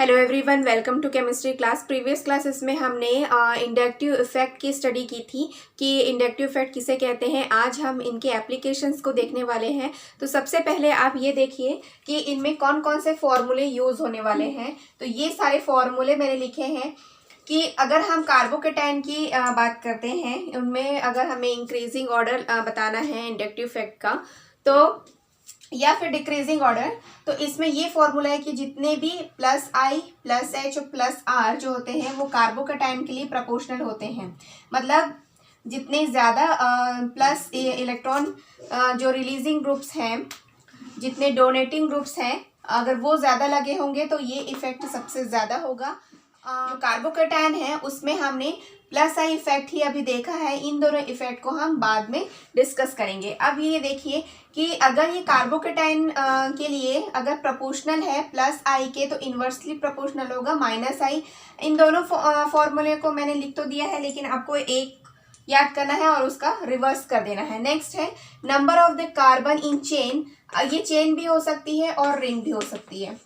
Hello everyone, welcome to chemistry class. Previous classes में हमने inductive effect की study की थी कि इंडक्टिव इफेक्ट किसे कहते हैं। आज हम इनके एप्लीकेशंस को देखने वाले हैं। तो सबसे पहले आप ये देखिए कि इनमें कौन कौन से फॉर्मूले यूज़ होने वाले हैं। तो ये सारे फॉर्मूले मैंने लिखे हैं कि अगर हम कार्बोकेटाइन की बात करते हैं, उनमें अगर हमें इंक्रीजिंग ऑर्डर बताना है इंडक्टिव इफेक्ट का तो या फिर डिक्रीजिंग ऑर्डर, तो इसमें ये फॉर्मूला है कि जितने भी प्लस आई प्लस एच और प्लस आर जो होते हैं वो कार्बोकेटाइन के लिए प्रोपोर्शनल होते हैं। मतलब जितने ज़्यादा प्लस इलेक्ट्रॉन जो रिलीजिंग ग्रुप्स हैं, जितने डोनेटिंग ग्रुप्स हैं, अगर वो ज़्यादा लगे होंगे तो ये इफेक्ट सबसे ज़्यादा होगा। जो कार्बोकेटाइन है उसमें हमने प्लस आई इफेक्ट ही अभी देखा है। इन दोनों इफेक्ट को हम बाद में डिस्कस करेंगे। अब ये देखिए कि अगर ये कार्बोकेटाइन के लिए अगर प्रोपोर्शनल है प्लस आई के, तो इन्वर्सली प्रोपोर्शनल होगा माइनस आई। इन दोनों फॉर्मूले को मैंने लिख तो दिया है, लेकिन आपको एक याद करना है और उसका रिवर्स कर देना है। नेक्स्ट है number of the carbon in chain. ये चेन भी हो सकती है और रिंग भी हो सकती है,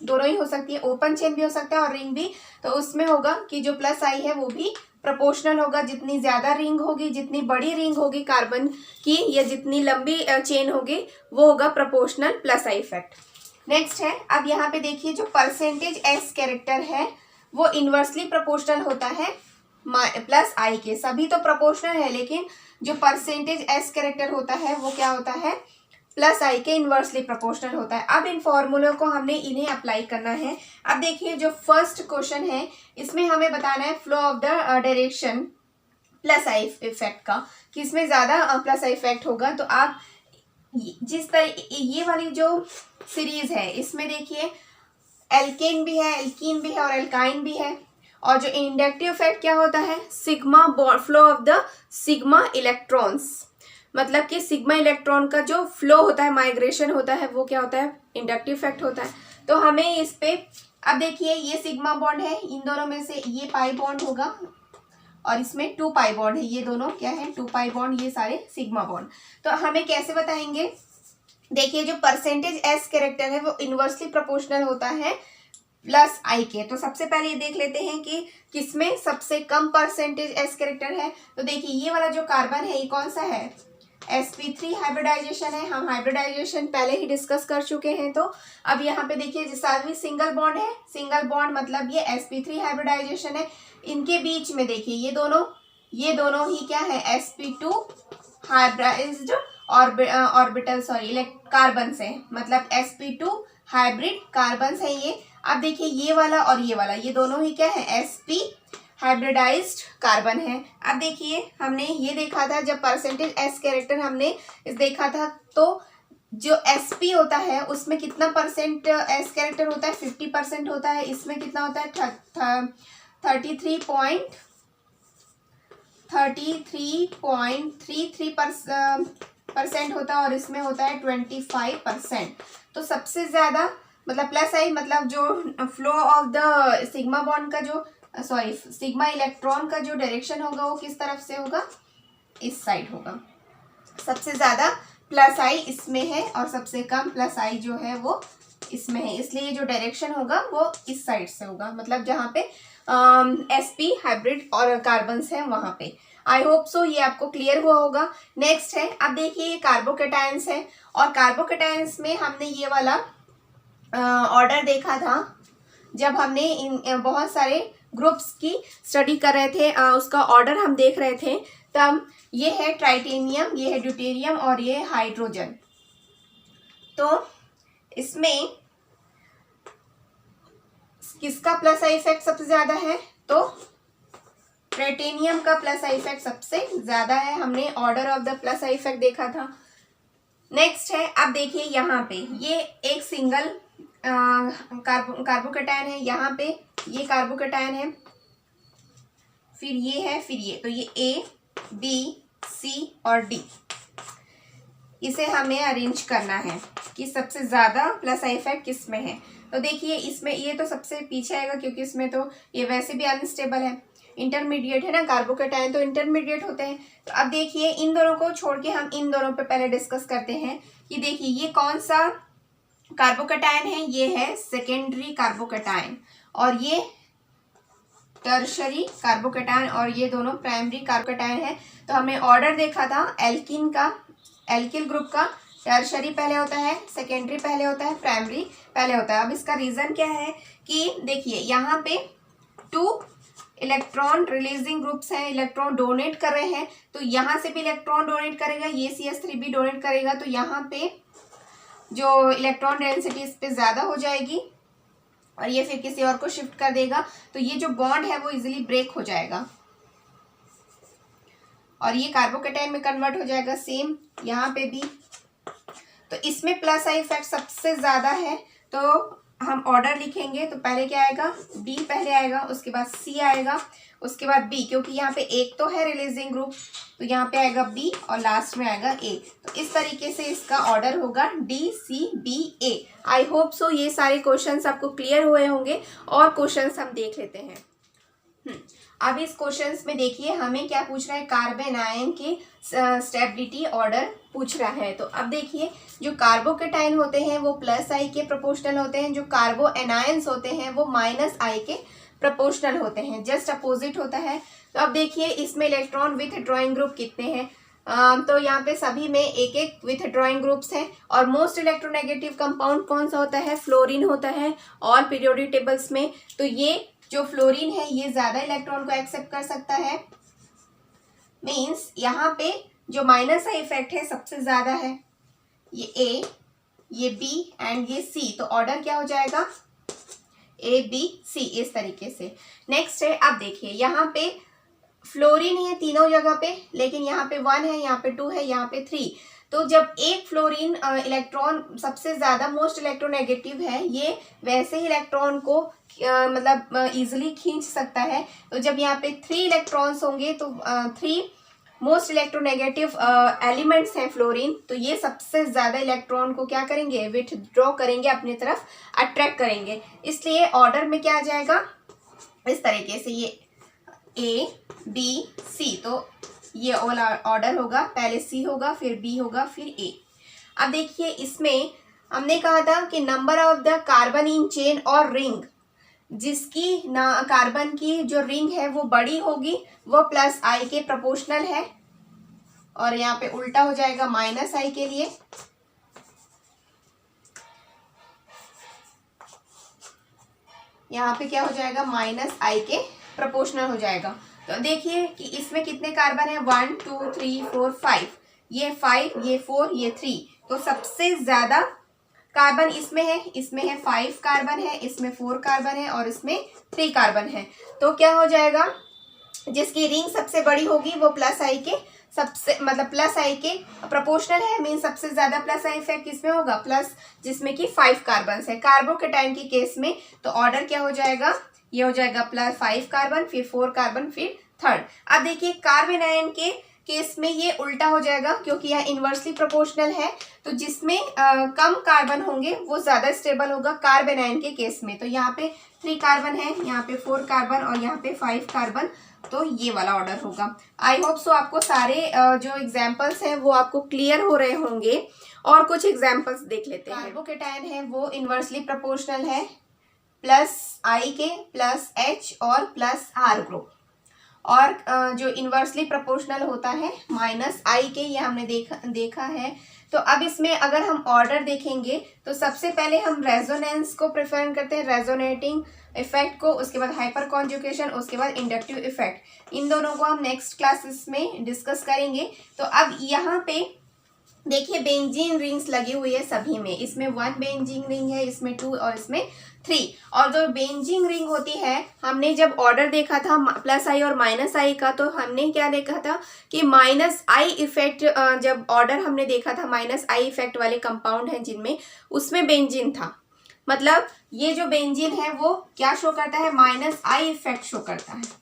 दोनों ही हो सकती है। ओपन चेन भी हो सकता है और रिंग भी। तो उसमें होगा कि जो प्लस आई है वो भी प्रोपोर्शनल होगा। जितनी ज़्यादा रिंग होगी, जितनी बड़ी रिंग होगी कार्बन की, या जितनी लंबी चेन होगी, वो होगा proportional plus I effect. Next है, अब यहाँ पे देखिए जो परसेंटेज एस कैरेक्टर है वो इन्वर्सली प्रोपोर्शनल होता है प्लस आई के। सभी तो प्रोपोर्शनल है, लेकिन जो परसेंटेज एस कैरेक्टर होता है वो क्या होता है, प्लस आई के इन्वर्सली प्रोपोर्शनल होता है। अब इन फॉर्मूलों को हमने इन्हें अप्लाई करना है। अब देखिए जो फर्स्ट क्वेश्चन है इसमें हमें बताना है flow of the direction plus I effect का, कि इसमें ज़्यादा प्लस आई इफेक्ट होगा। तो आप जिस तरह ये वाली जो सीरीज है इसमें देखिए एल्केन भी है, एल्कीन भी है और एल्काइन भी है। और जो इंडक्टिव इफेक्ट क्या होता है, sigma flow of the sigma electrons, मतलब कि सिग्मा इलेक्ट्रॉन का जो फ्लो होता है, माइग्रेशन होता है, वो क्या होता है, इंडक्टिव इफेक्ट होता है। तो हमें इस पे अब देखिए ये सिग्मा बॉन्ड है, इन दोनों में से ये पाई बॉन्ड होगा और इसमें 2 पाई बॉन्ड है। ये दोनों क्या है, 2 पाई बॉन्ड, ये सारे सिग्मा बॉन्ड। तो हमें कैसे बताएंगे, देखिए जो परसेंटेज एस कैरेक्टर है वो इन्वर्सली प्रोपोर्शनल होता है प्लस आई के। तो सबसे पहले ये देख लेते हैं कि किसमें सबसे कम परसेंटेज एस कैरेक्टर है। तो देखिए ये वाला जो कार्बन है ये कौन सा है, sp3 हाइब्रिडाइजेशन है। हम हाइब्रिडाइजेशन पहले ही डिस्कस कर चुके हैं। तो अब यहाँ पे देखिए जिसका भी सिंगल बॉन्ड है, सिंगल बॉन्ड मतलब ये sp3 हाइब्रिडाइजेशन है। इनके बीच में देखिए ये दोनों ही क्या है, sp2 हाइब्रिडाइज्ड ऑर्बिटल कार्बन है, मतलब sp2 हाइब्रिड कार्बन है ये। अब देखिए ये वाला और ये वाला, ये दोनों ही क्या है, sp हाइब्रिडाइज्ड कार्बन है। अब देखिए हमने ये देखा था जब परसेंटेज एस कैरेक्टर हमने इस देखा था, तो जो sp होता है उसमें कितना परसेंट एस कैरेक्टर होता है, 50% होता है। इसमें कितना होता है, 33.33% होता है और इसमें होता है 25%। तो सबसे ज़्यादा मतलब प्लस आई, मतलब जो flow of the sigma bond का जो सिग्मा इलेक्ट्रॉन का जो डायरेक्शन होगा वो किस तरफ से होगा, इस साइड होगा। सबसे ज़्यादा प्लस आई इसमें है और सबसे कम प्लस आई जो है वो इसमें है, इसलिए जो डायरेक्शन होगा वो इस साइड से होगा, मतलब जहाँ पे sp हाइब्रिड और कार्बन्स हैं वहाँ पे। आई होप सो ये आपको क्लियर हुआ होगा। नेक्स्ट है, अब देखिए ये कार्बोकेटाइंस है और कार्बोकेटाइंस में हमने ये वाला ऑर्डर देखा था जब हमने इन बहुत सारे ग्रुप्स की स्टडी कर रहे थे, उसका ऑर्डर हम देख रहे थे। तब ये है ट्राइटेनियम, ये है ड्यूटेरियम और ये है हाइड्रोजन। तो इसमें किसका प्लस आई इफेक्ट सबसे ज़्यादा है, तो ट्राइटेनियम का प्लस आई इफेक्ट सबसे ज़्यादा है। हमने order of the plus I effect देखा था। नेक्स्ट है, अब देखिए यहाँ पे ये एक सिंगल कार्बोकेटाइन है, यहाँ पे ये कार्बोकेटाइन है, फिर ये है, फिर ये। तो ये A, B, C और D, इसे हमें अरेंज करना है कि सबसे ज़्यादा प्लस आई इफेक्ट किस में है। तो देखिए इसमें ये तो सबसे पीछे आएगा क्योंकि इसमें तो ये वैसे भी अनस्टेबल है, इंटरमीडिएट है ना, कार्बोकेटाइन तो इंटरमीडिएट होते हैं। तो अब देखिए इन दोनों को छोड़ के हम इन दोनों पे पहले डिस्कस करते हैं कि देखिए ये कौन सा कार्बोकेटाइन है, ये है सेकेंडरी कार्बोकेटाइन और ये टर्शरी कार्बोकेटायन और ये दोनों प्राइमरी कार्बोकेटायन है। तो हमने ऑर्डर देखा था एल्किन का, एल्किल ग्रुप का टर्शरी पहले होता है, सेकेंडरी पहले होता है, प्राइमरी पहले होता है। अब इसका रीज़न क्या है कि देखिए यहाँ पे 2 इलेक्ट्रॉन रिलीजिंग ग्रुप्स हैं, इलेक्ट्रॉन डोनेट कर रहे हैं, तो यहाँ से भी इलेक्ट्रॉन डोनेट करेगा, ये CH3 भी डोनेट करेगा, तो यहाँ पे जो इलेक्ट्रॉन डेंसिटी इस पे ज़्यादा हो जाएगी और ये फिर किसी और को शिफ्ट कर देगा, तो ये जो बॉन्ड है वो इजीली ब्रेक हो जाएगा और ये कार्बोकेटायन में कन्वर्ट हो जाएगा। सेम यहाँ पे भी, तो इसमें प्लस आई इफेक्ट सबसे ज़्यादा है। तो हम ऑर्डर लिखेंगे तो पहले क्या आएगा, D पहले आएगा, उसके बाद C आएगा, उसके बाद B, क्योंकि यहाँ पे एक तो है रिलीजिंग ग्रुप, तो यहाँ पे आएगा B और लास्ट में आएगा A। तो इस तरीके से इसका ऑर्डर होगा D C B A। I hope so ये सारे क्वेश्चंस आपको क्लियर हुए होंगे और क्वेश्चंस हम देख लेते हैं। अब इस क्वेश्चंस में देखिए हमें क्या पूछ रहा है, कार्बन आयन के स्टेबिलिटी ऑर्डर पूछ रहा है। तो अब देखिए जो कार्बोकेटायन होते हैं वो प्लस आई के प्रोपोर्शनल होते हैं, जो कार्बो एनायंस होते हैं वो माइनस आई के प्रोपोर्शनल होते हैं, जस्ट अपोजिट होता है। तो अब देखिए इसमें इलेक्ट्रॉन विथ ड्रॉइंग ग्रुप कितने हैं, तो यहाँ पे सभी में एक एक विथ ड्रॉइंग ग्रुप्स हैं। और मोस्ट इलेक्ट्रोनेगेटिव कंपाउंड कौन सा होता है, फ्लोरीन होता है ऑल पीरियोडिक टेबल्स में। तो ये जो फ्लोरीन है ये ज़्यादा इलेक्ट्रॉन को एक्सेप्ट कर सकता है, मीन्स यहाँ पे जो माइनस आई इफेक्ट है सबसे ज़्यादा है, ये A, ये B एंड ये C। तो ऑर्डर क्या हो जाएगा, A B C इस तरीके से। नेक्स्ट है, अब देखिए यहाँ पे फ्लोरीन है तीनों जगह पे, लेकिन यहाँ पे 1 है, यहाँ पे 2 है, यहाँ पे 3। तो जब एक फ्लोरीन इलेक्ट्रॉन सबसे ज़्यादा मोस्ट इलेक्ट्रोनेगेटिव है, ये वैसे ही इलेक्ट्रॉन को मतलब इजीली खींच सकता है। तो जब यहाँ पे 3 इलेक्ट्रॉन्स होंगे तो 3 मोस्ट इलेक्ट्रोनेगेटिव एलिमेंट्स हैं फ्लोरीन, तो ये सबसे ज़्यादा इलेक्ट्रॉन को क्या करेंगे, विथड्रॉ करेंगे, अपनी तरफ अट्रैक्ट करेंगे। इसलिए ऑर्डर में क्या आ जाएगा इस तरीके से, ये A B C, तो ये वाला ऑर्डर होगा, पहले C होगा, फिर B होगा, फिर A। अब देखिए इसमें हमने कहा था कि number of the carbon in chain और रिंग, जिसकी ना कार्बन की जो रिंग है वो बड़ी होगी वो प्लस आई के प्रोपोर्शनल है, और यहाँ पे उल्टा हो जाएगा माइनस आई के लिए। यहाँ पे क्या हो जाएगा, माइनस आई के प्रोपोर्शनल हो जाएगा। तो देखिए कि इसमें कितने कार्बन है, 1 2 3 4 5, ये 5, ये 4, ये 3। तो सबसे ज़्यादा कार्बन इसमें है 5 कार्बन है, इसमें 4 कार्बन है और इसमें 3 कार्बन है। तो क्या हो जाएगा, जिसकी रिंग सबसे बड़ी होगी वो प्लस आई के सबसे मतलब प्लस आई के प्रोपोर्शनल है, मीन सबसे ज़्यादा प्लस आई इफेक्ट किसमें होगा, प्लस जिसमें कि 5 कार्बन है कार्बोकेटायन की केस में। तो ऑर्डर क्या हो जाएगा, ये हो जाएगा प्लस 5 कार्बन, फिर 4 कार्बन, फिर 3rd। अब देखिए कार्बन आयन के केस में ये उल्टा हो जाएगा, क्योंकि यह इन्वर्सली प्रोपोर्शनल है। तो जिसमें कम कार्बन होंगे वो ज़्यादा स्टेबल होगा कार्बन आयन के केस में। तो यहाँ पे 3 कार्बन है, यहाँ पे 4 कार्बन और यहाँ पे 5 कार्बन, तो ये वाला ऑर्डर होगा। आई होप सो आपको सारे जो एग्जाम्पल्स हैं वो आपको क्लियर हो रहे होंगे। और कुछ एग्जाम्पल्स देख लेते हैं। कार्बोकेटायन है वो इन्वर्सली प्रोपोर्शनल है प्लस आई के, प्लस H और प्लस R ग्रुप, और जो इन्वर्सली प्रोपोर्शनल होता है माइनस आई के, ये हमने देखा है। तो अब इसमें अगर हम ऑर्डर देखेंगे तो सबसे पहले हम रेजोनेंस को प्रेफर करते हैं, रेजोनेटिंग इफेक्ट को, उसके बाद हाइपर कॉन्जुगेशन, उसके बाद इंडक्टिव इफेक्ट। इन दोनों को हम नेक्स्ट क्लासेस में डिस्कस करेंगे। तो अब यहाँ पे देखिए बेंजीन रिंग्स लगी हुई है सभी में, इसमें 1 बेंजीन रिंग है, इसमें 2 और इसमें 3। और जो बेंजीन रिंग होती है, हमने जब ऑर्डर देखा था प्लस आई और माइनस आई का, तो हमने क्या देखा था कि माइनस आई इफेक्ट, जब ऑर्डर हमने देखा था माइनस आई इफेक्ट वाले कंपाउंड हैं जिनमें, उसमें बेंजीन था। मतलब ये जो बेंजीन है वो क्या शो करता है, माइनस आई इफेक्ट शो करता है।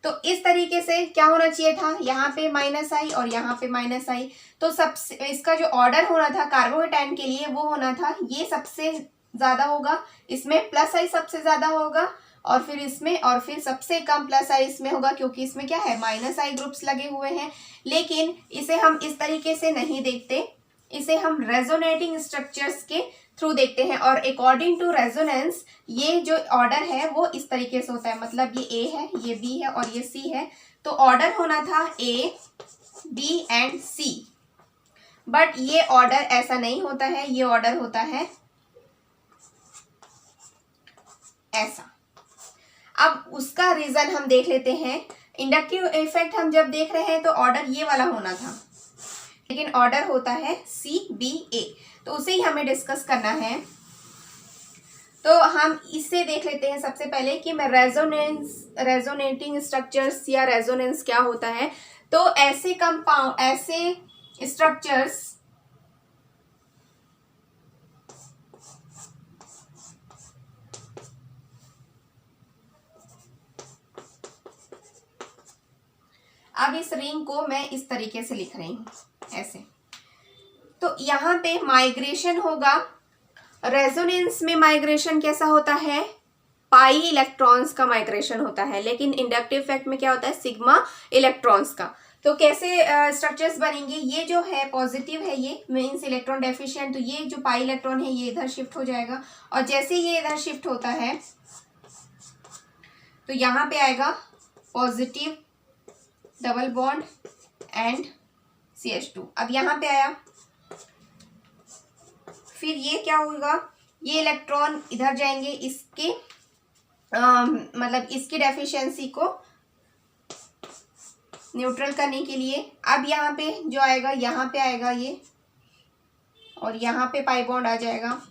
तो इस तरीके से क्या होना चाहिए था, यहाँ पे माइनस आई और यहाँ पे माइनस आई। तो सबसे इसका जो ऑर्डर होना था कार्बोकेटायन के लिए वो होना था, ये सबसे ज़्यादा होगा, इसमें प्लस आई सबसे ज़्यादा होगा, और फिर इसमें, और फिर सबसे कम प्लस आई इसमें होगा, क्योंकि इसमें क्या है माइनस आई ग्रुप्स लगे हुए हैं। लेकिन इसे हम इस तरीके से नहीं देखते, इसे हम रेजोनेटिंग स्ट्रक्चर्स के थ्रू देखते हैं। और अकॉर्डिंग टू रेजोनेंस ये जो ऑर्डर है वो इस तरीके से होता है, मतलब ये ए है, ये बी है और ये सी है। तो ऑर्डर होना था A B and C, but ये ऑर्डर ऐसा नहीं होता है, ये ऑर्डर होता है ऐसा। अब उसका रीजन हम देख लेते हैं। इंडक्टिव इफेक्ट हम जब देख रहे हैं तो ऑर्डर ये वाला होना था, लेकिन ऑर्डर होता है सी बी ए, तो उसे ही हमें डिस्कस करना है। तो हम इससे देख लेते हैं सबसे पहले कि मैं रेजोनेटिंग स्ट्रक्चर्स या रेजोनेंस क्या होता है। तो ऐसे कंपाउंड, ऐसे स्ट्रक्चर्स अब इस रिंग को मैं इस तरीके से लिख रही हूं ऐसे। तो यहाँ पे माइग्रेशन होगा। रेजोनेंस में माइग्रेशन कैसा होता है, पाई इलेक्ट्रॉन्स का माइग्रेशन होता है, लेकिन इंडक्टिव इफेक्ट में क्या होता है, सिग्मा इलेक्ट्रॉन्स का। तो कैसे स्ट्रक्चर्स बनेंगे, ये जो है पॉजिटिव है, ये मीन्स इलेक्ट्रॉन डेफिशिएंट, तो ये जो पाई इलेक्ट्रॉन है ये इधर शिफ्ट हो जाएगा, और जैसे ये इधर शिफ्ट होता है तो यहाँ पे आएगा positive double bond and CH2। अब यहाँ पे आया, फिर ये क्या होगा, ये इलेक्ट्रॉन इधर जाएंगे इसके मतलब इसकी डेफिशिएंसी को न्यूट्रल करने के लिए। अब यहाँ पे जो आएगा, यहाँ पे आएगा ये, और यहाँ पे पाई बॉन्ड आ जाएगा।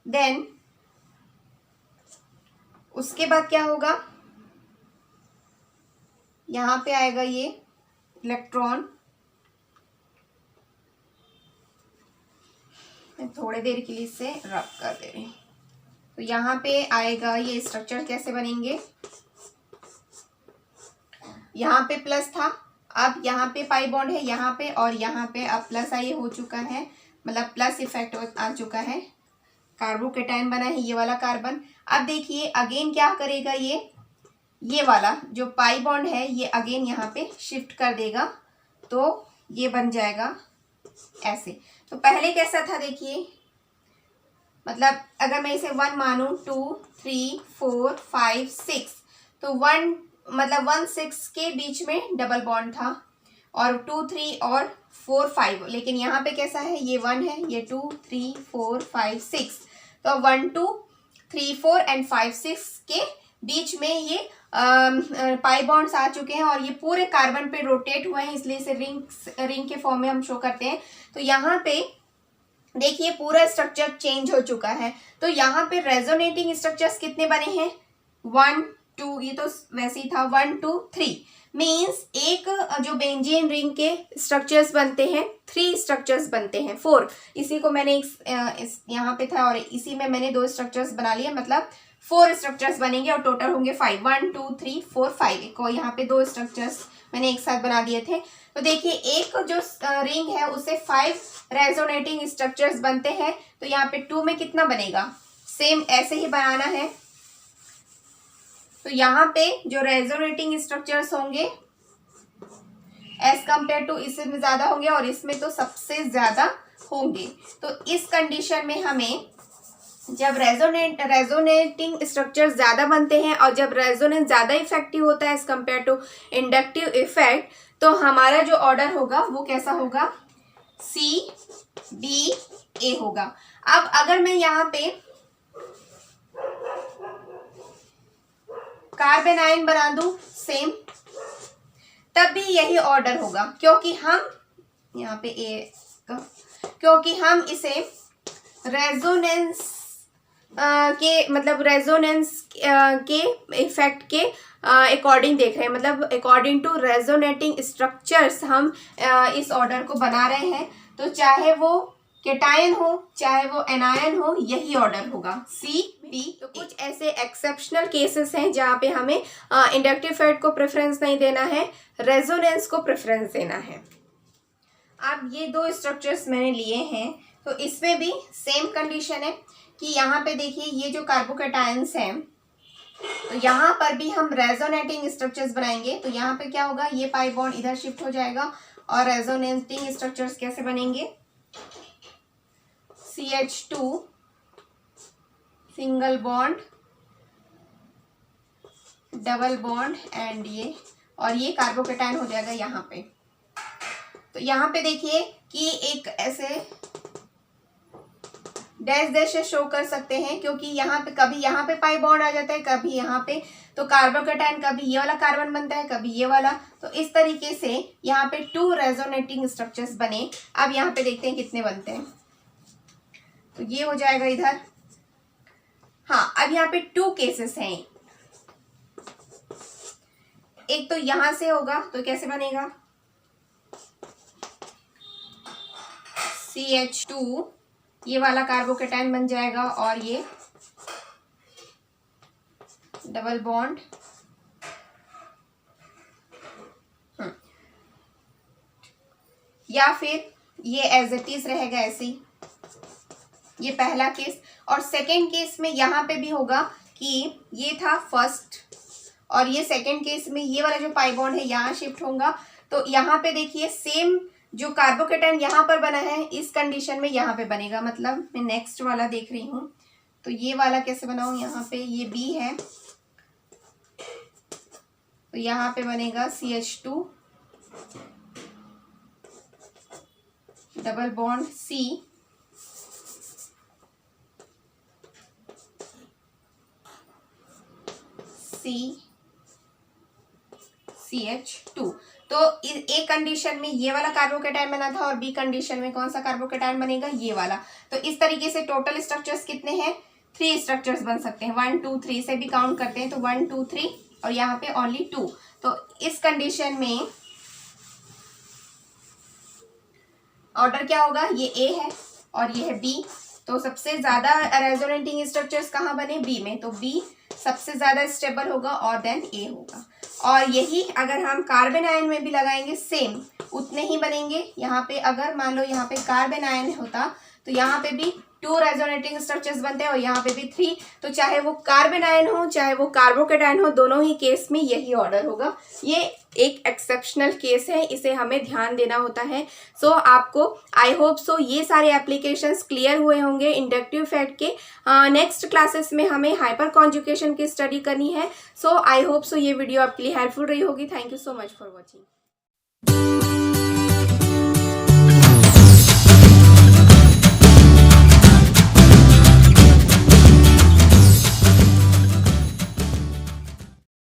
देन उसके बाद क्या होगा, यहाँ पे आएगा ये इलेक्ट्रॉन, मैं थोड़ी देर के लिए इसे रब कर दे रही हूँ। तो यहाँ पे आएगा ये स्ट्रक्चर कैसे बनेंगे, यहाँ पे प्लस था, अब यहाँ पे पाई बॉन्ड है यहाँ पे, और यहाँ पे अब प्लस आई हो चुका है, मतलब प्लस इफेक्ट आ चुका है, कार्बोकेटाइन बना है ये वाला कार्बन। अब देखिए अगेन क्या करेगा, ये वाला जो पाई बॉन्ड है ये अगेन यहाँ पे शिफ्ट कर देगा, तो ये बन जाएगा ऐसे। तो पहले कैसा था देखिए, मतलब अगर मैं इसे 1 मानूं, 2 3 4 5 6, तो 1 मतलब 1 6 के बीच में डबल बॉन्ड था, और 2 3 और 4 5, लेकिन यहाँ पे कैसा है, ये 1 है, ये 2 3 4 5 6, तो 1 2 3 4 एंड 5 6 के बीच में ये पाई बॉन्ड्स आ चुके हैं, और ये पूरे कार्बन पे रोटेट हुए हैं, इसलिए इसे रिंग के फॉर्म में हम शो करते हैं। तो यहाँ पे देखिए पूरा स्ट्रक्चर चेंज हो चुका है। तो यहाँ पे रेजोनेटिंग स्ट्रक्चर्स कितने बने हैं, 1 2, ये तो वैसे ही था 1 2 3, मीन्स एक जो बेंजीन रिंग के स्ट्रक्चर्स बनते हैं 3 स्ट्रक्चर्स बनते हैं, 4, इसी को मैंने यहाँ पे था और इसी में मैंने 2 स्ट्रक्चर्स बना लिए, मतलब 4 स्ट्रक्चर्स बनेंगे और टोटल होंगे 5, 1 2 3 4 5 को यहाँ पे 2 स्ट्रक्चर्स मैंने एक साथ बना दिए थे। तो देखिए एक जो रिंग है उससे 5 रेजोनेटिंग स्ट्रक्चर्स बनते हैं, तो यहाँ पे 2 में कितना बनेगा, सेम ऐसे ही बनाना है। तो यहाँ पे जो रेजोनेटिंग स्ट्रक्चर्स होंगे एज कंपेयर टू इसमें ज्यादा होंगे, और इसमें तो सबसे ज्यादा होंगे। तो इस कंडीशन में हमें जब रेजोनेटिंग स्ट्रक्चर ज्यादा बनते हैं और जब रेजोनेंस ज्यादा इफेक्टिव होता है as compare to inductive effect, तो हमारा जो ऑर्डर होगा वो कैसा होगा, CBA होगा। अब अगर मैं यहाँ पे कार्बन आयन बना दूं सेम, तब भी यही ऑर्डर होगा, क्योंकि हम यहाँ पे क्योंकि हम इसे रेजोनेंस के मतलब रेजोनेंस के इफेक्ट के अकॉर्डिंग देख रहे हैं, मतलब अकॉर्डिंग टू रेजोनेटिंग स्ट्रक्चर्स हम इस ऑर्डर को बना रहे हैं। तो चाहे वो केटायन हो चाहे वो एनायन हो, यही ऑर्डर होगा CB। तो कुछ ऐसे एक्सेप्शनल केसेस हैं जहाँ पे हमें इंडक्टिव इफेक्ट को प्रेफरेंस नहीं देना है, रेजोनेंस को प्रेफरेंस देना है। अब ये 2 स्ट्रक्चर्स मैंने लिए हैं, तो इसमें भी सेम कंडीशन है कि यहाँ पे देखिए ये जो कार्बोकेटायंस हैं, तो यहाँ पर भी हम रेजोनेटिंग स्ट्रक्चर्स बनाएंगे। तो यहाँ पे क्या होगा, ये पाई बॉन्ड इधर शिफ्ट हो जाएगा और रेजोनेटिंग स्ट्रक्चर्स कैसे बनेंगे, CH2 single bond, double bond and ये, और ये कार्बोकेटायन हो जाएगा यहाँ पे। तो यहाँ पे देखिए कि एक ऐसे डैश डैश से शो कर सकते हैं, क्योंकि यहाँ पे कभी यहाँ पे पाई बॉन्ड आ जाता है, कभी यहाँ पे, तो कार्बोकेटायन कभी ये वाला कार्बन बनता है, कभी ये वाला। तो इस तरीके से यहाँ पे 2 रेजोनेटिंग स्ट्रक्चर्स बने। अब यहाँ पे देखते हैं कितने बनते हैं। तो ये हो जाएगा इधर। हाँ, अब यहाँ पे 2 केसेस हैं। एक तो यहां से होगा, तो कैसे बनेगा, CH2 ये वाला कार्बोकेटायन बन जाएगा, और ये डबल बॉन्ड, या फिर ये एज इट इज रहेगा ऐसे ही। ये पहला केस। और सेकेंड केस में यहाँ पे भी होगा कि ये था फर्स्ट, और ये सेकेंड केस में ये वाला जो पाई बॉन्ड है यहाँ शिफ्ट होगा। तो यहाँ पे देखिए सेम जो कार्बोकेटायन यहाँ पर बना है, इस कंडीशन में यहाँ पे बनेगा। मतलब मैं नेक्स्ट वाला देख रही हूँ, तो ये वाला कैसे बनाऊँ, यहाँ पे ये B है, तो यहाँ पे बनेगा CH2 double bond C, CH2। तो ए कंडीशन में ये वाला कार्बोकेटायन बना था, और बी कंडीशन में कौन सा कार्बोकेटायन बनेगा, ये वाला। तो इस तरीके से टोटल स्ट्रक्चर्स कितने हैं, 3 स्ट्रक्चर्स बन सकते हैं। 1 2 3 से भी काउंट करते हैं, तो 1 2 3, और यहाँ पे ओनली 2। तो इस कंडीशन में ऑर्डर क्या होगा, ये A है और ये है B। तो सबसे ज्यादा रेजोनेटिंग स्ट्रक्चर्स कहाँ बने, B में। तो B सबसे ज्यादा स्टेबल होगा और देन A होगा। और यही अगर हम कार्बन आयन में भी लगाएंगे, सेम उतने ही बनेंगे। यहाँ पे अगर मान लो यहाँ पे कार्बन आयन होता, तो यहाँ पे भी 2 रेजोनेटिंग स्ट्रक्चर्स बनते हैं, और यहाँ पे भी 3। तो चाहे वो कार्बन आयन हो चाहे वो कार्बोकेटायन हो, दोनों ही केस में यही ऑर्डर होगा। ये एक एक्सेप्शनल केस है, इसे हमें ध्यान देना होता है। सो आपको आई होप सो ये सारे एप्लीकेशंस क्लियर हुए होंगे इंडक्टिव इफेक्ट के। नेक्स्ट क्लासेस में हमें हाइपर कॉन्जुगेशन की स्टडी करनी है। सो आई होप सो ये वीडियो आपके लिए हेल्पफुल रही होगी। Thank you so much for watching.